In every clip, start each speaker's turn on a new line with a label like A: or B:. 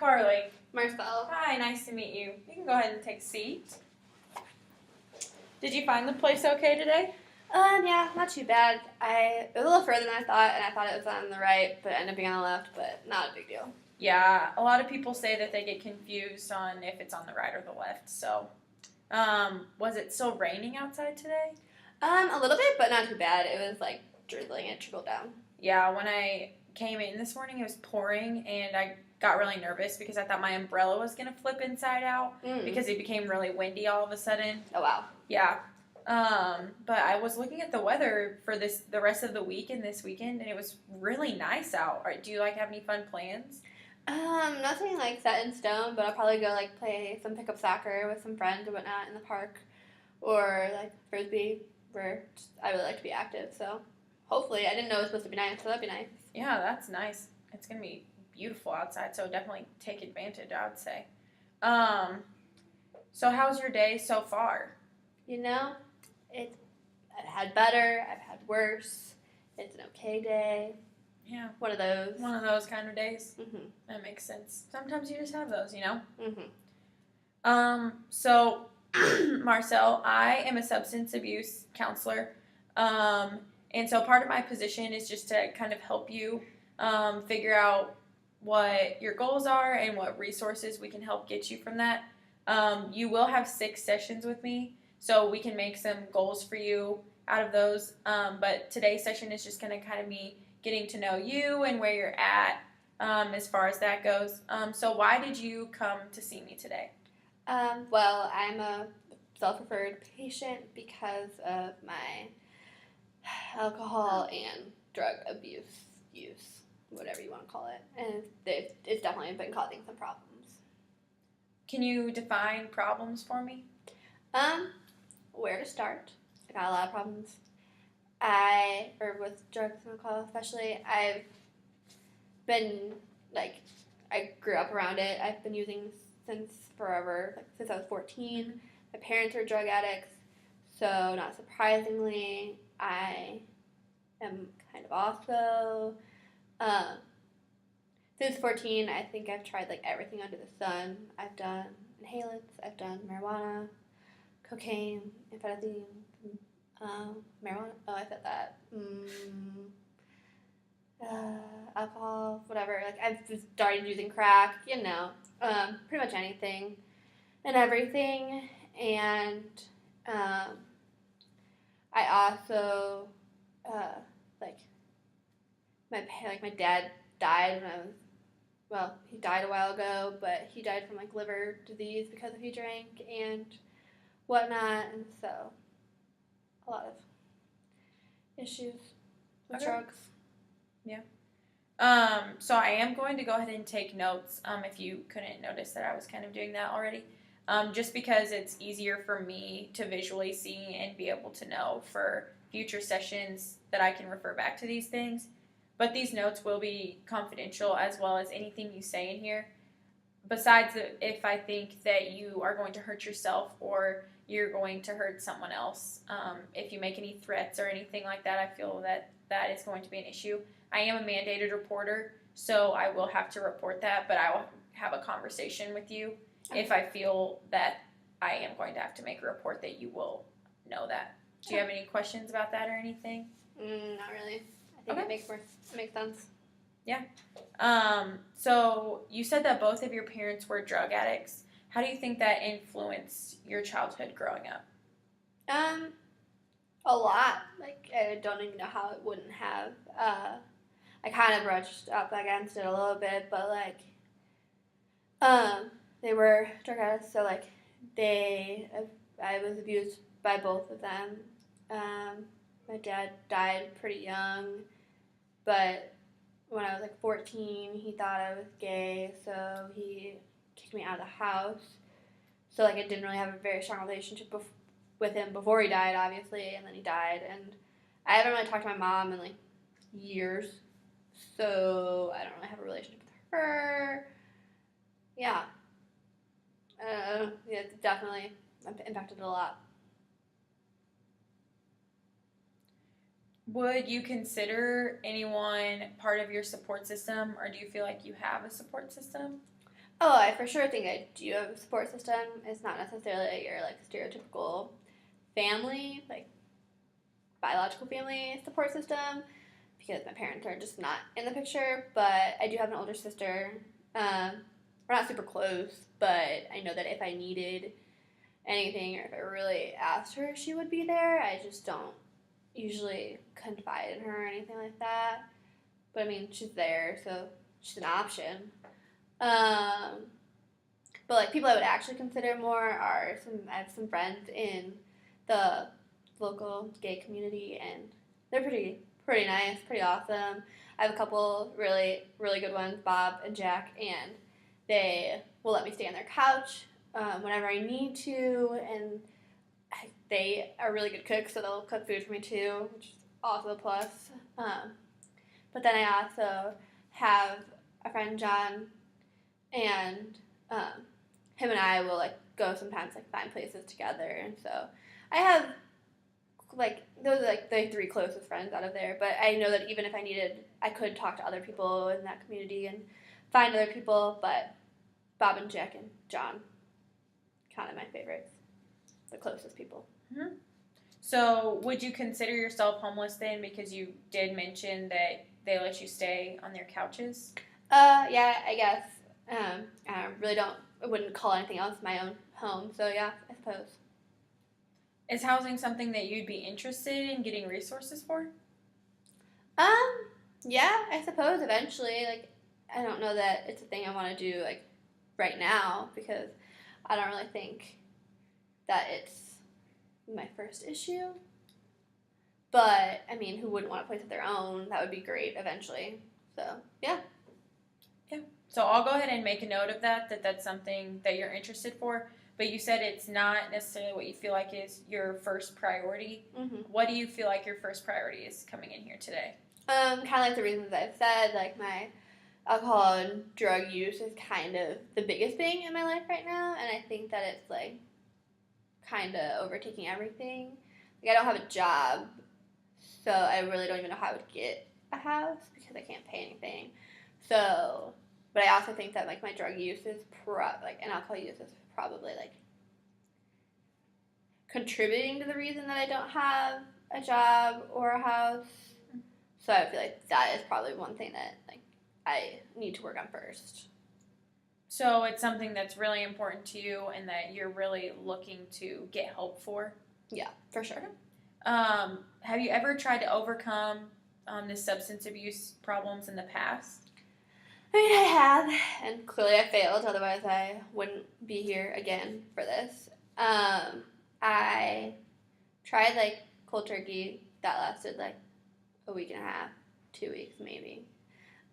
A: Carly.
B: Marcel.
A: Hi, nice to meet you. You can go ahead and take a seat. Did you find the place okay today?
B: Yeah, not too bad. It was a little further than I thought, and I thought it was on the right, but it ended up being on the left, but not a big deal.
A: Yeah, a lot of people say that they get confused on if it's on the right or the left, so. Was it still raining outside today?
B: A little bit, but not too bad. It was like drizzling, it trickled down.
A: Yeah, when I came in this morning, it was pouring, and I got really nervous because I thought my umbrella was going to flip inside out because it became really windy all of a sudden.
B: Oh, wow.
A: Yeah. But I was looking at the weather for the rest of the week and this weekend, and it was really nice out. Do you have any fun plans?
B: Nothing like set in stone, but I'll probably go play some pickup soccer with some friends or whatnot in the park, or frisbee, where I really like to be active. So hopefully, I didn't know it was supposed to be nice, so that'd be nice.
A: Yeah, that's nice. It's gonna be beautiful outside, so definitely take advantage, I would say. So how's your day so far?
B: I've had better, I've had worse. It's an okay day.
A: Yeah.
B: One of those.
A: One of those kind of days.
B: Mm-hmm.
A: That makes sense. Sometimes you just have those,
B: Mm-hmm.
A: So, Marcel, I am a substance abuse counselor. And so part of my position is just to kind of help you figure out what your goals are and what resources we can help get you from that. You will have 6 sessions with me, so we can make some goals for you out of those. But today's session is just going to kind of be getting to know you and where you're at as far as that goes. So why did you come to see me today?
B: Well, I'm a self-referred patient because of my alcohol and drug abuse use, whatever you want to call it. And it's definitely been causing some problems.
A: Can you define problems for me?
B: Where to start? I got a lot of problems. With drugs and alcohol especially, I've been, I grew up around it. I've been using since forever, since I was 14. My parents are drug addicts, so not surprisingly, I am kind of also. Since 14, I think I've tried, everything under the sun. I've done inhalants, I've done marijuana, cocaine, amphetamine, marijuana, oh, I said that, alcohol, whatever, I've just started using crack, pretty much anything and everything, and, I also, my dad died he died a while ago, but he died from, liver disease because he drank and whatnot, and so a lot of issues with drugs.
A: Yeah. So I am going to go ahead and take notes, if you couldn't notice that I was kind of doing that already, just because it's easier for me to visually see and be able to know for future sessions that I can refer back to these things. But these notes will be confidential, as well as anything you say in here. Besides, if I think that you are going to hurt yourself or you're going to hurt someone else, if you make any threats or anything like that, I feel that is going to be an issue. I am a mandated reporter, so I will have to report that, but I will have a conversation with you if I feel that I am going to have to make a report that you will know that. Do you have any questions about that or anything?
B: Not really. I think it makes sense.
A: Yeah. So you said that both of your parents were drug addicts. How do you think that influenced your childhood growing up?
B: A lot. I don't even know how it wouldn't have. I kind of brushed up against it a little bit, but they were drug addicts, so I was abused by both of them. My dad died pretty young, but when I was 14, he thought I was gay, so he kicked me out of the house. So I didn't really have a very strong relationship with him before he died, obviously, and then he died, and I haven't really talked to my mom in years, so I don't really have a relationship with her. Yeah. It's definitely impacted it a lot.
A: Would you consider anyone part of your support system, or do you feel like you have a support system?
B: Oh, I for sure think I do have a support system. It's not necessarily your like stereotypical family, like biological family support system, because my parents are just not in the picture. But I do have an older sister. Um, we're not super close, but I know that if I needed anything or if I really asked her, she would be there. I just don't usually confide in her or anything like that. But I mean, she's there, so she's an option. Um, but like people I would actually consider more are I have some friends in the local gay community, and they're pretty nice, pretty awesome. I have a couple really good ones, Bob and Jack, and they will let me stay on their couch whenever I need to, and they are really good cooks, so they'll cook food for me too, which is also a plus. Um, but then I also have a friend John, and him and I will like go sometimes like find places together, and so I have like those are like the three closest friends out of there. But I know that even if I needed, I could talk to other people in that community and find other people. But Bob and Jack and John, kind of my favorites, the closest people.
A: Mm-hmm. So, would you consider yourself homeless then? Because you did mention that they let you stay on their couches.
B: Yeah, I guess. I really don't. I wouldn't call anything else my own home. So yeah, I suppose.
A: Is housing something that you'd be interested in getting resources for?
B: Um, yeah, I suppose eventually. Like, I don't know that it's a thing I want to do like right now because I don't really think that it's my first issue. But I mean, who wouldn't want a place of their own? That would be great eventually. So yeah.
A: Yeah. So I'll go ahead and make a note of that that's something that you're interested for. But you said it's not necessarily what you feel like is your first priority.
B: Mm-hmm.
A: What do you feel like your first priority is coming in here today?
B: Kind of like the reasons I've said, like my alcohol and drug use is kind of the biggest thing in my life right now, and I think that it's like kind of overtaking everything. Like I don't have a job, so I really don't even know how I would get a house because I can't pay anything. So, but I also think that like my drug use is and alcohol use is probably like contributing to the reason that I don't have a job or a house. So I feel like that is probably one thing that like I need to work on first.
A: So it's something that's really important to you and that you're really looking to get help for?
B: Yeah, for sure.
A: Have you ever tried to overcome the substance abuse problems in the past?
B: I mean, I have, and clearly I failed. Otherwise, I wouldn't be here again for this. I tried like cold turkey. That lasted like a week and a half, 2 weeks maybe.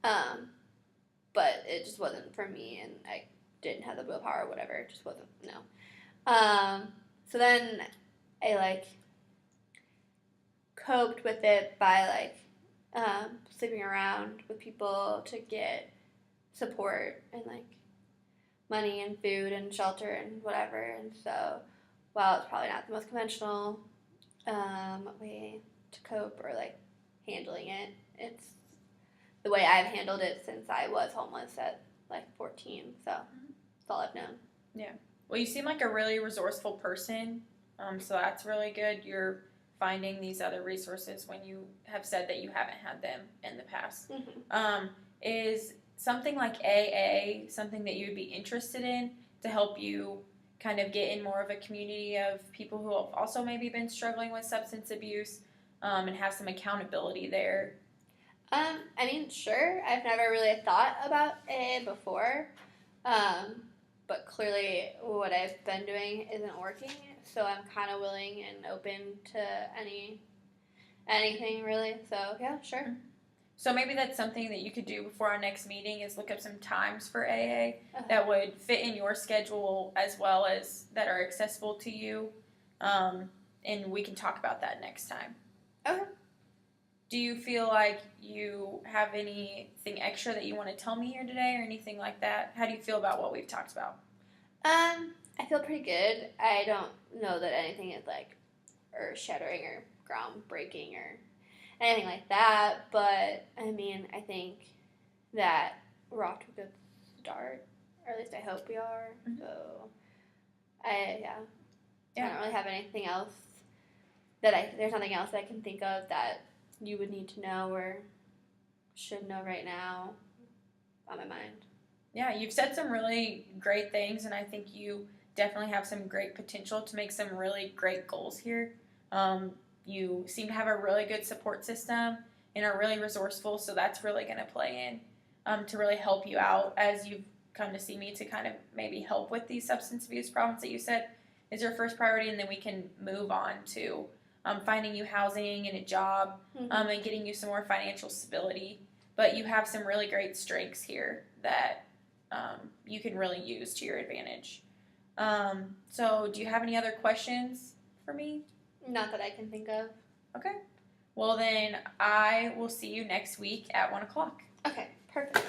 B: But it just wasn't for me, and I didn't have the willpower or whatever. It just wasn't, no. So then I like coped with it by like sleeping around with people to get support and like money and food and shelter and whatever. And so while it's probably not the most conventional way to cope or like handling it, it's the way I've handled it since I was homeless at like 14. So that's all I've known.
A: Yeah. Well, you seem like a really resourceful person, so that's really good. You're finding these other resources when you have said that you haven't had them in the past.
B: Mm-hmm.
A: Is something like AA something that you'd be interested in to help you kind of get in more of a community of people who have also maybe been struggling with substance abuse and have some accountability there?
B: I mean, sure. I've never really thought about AA before, but clearly what I've been doing isn't working. So I'm kind of willing and open to anything really. So yeah, sure.
A: So maybe that's something that you could do before our next meeting is look up some times for AA that would fit in your schedule as well as that are accessible to you, and we can talk about that next time.
B: Okay.
A: Do you feel like you have anything extra that you want to tell me here today or anything like that? How do you feel about what we've talked about?
B: I feel pretty good. I don't know that anything is like earth-shattering or groundbreaking or anything like that, but I mean, I think that we're off to a good start, or at least I hope we are.
A: Mhm.
B: So, I
A: Yeah.
B: don't really have anything else there's nothing else I can think of that you would need to know or should know right now on my mind.
A: Yeah, you've said some really great things, and I think you definitely have some great potential to make some really great goals here. You seem to have a really good support system and are really resourceful, so that's really going to play in to really help you out as you've come to see me to kind of maybe help with these substance abuse problems that you said is your first priority, and then we can move on to finding you housing and a job and getting you some more financial stability. But you have some really great strengths here that you can really use to your advantage. So, do you have any other questions for me?
B: Not that I can think of.
A: Okay. Well, then I will see you next week at 1 o'clock.
B: Okay, perfect.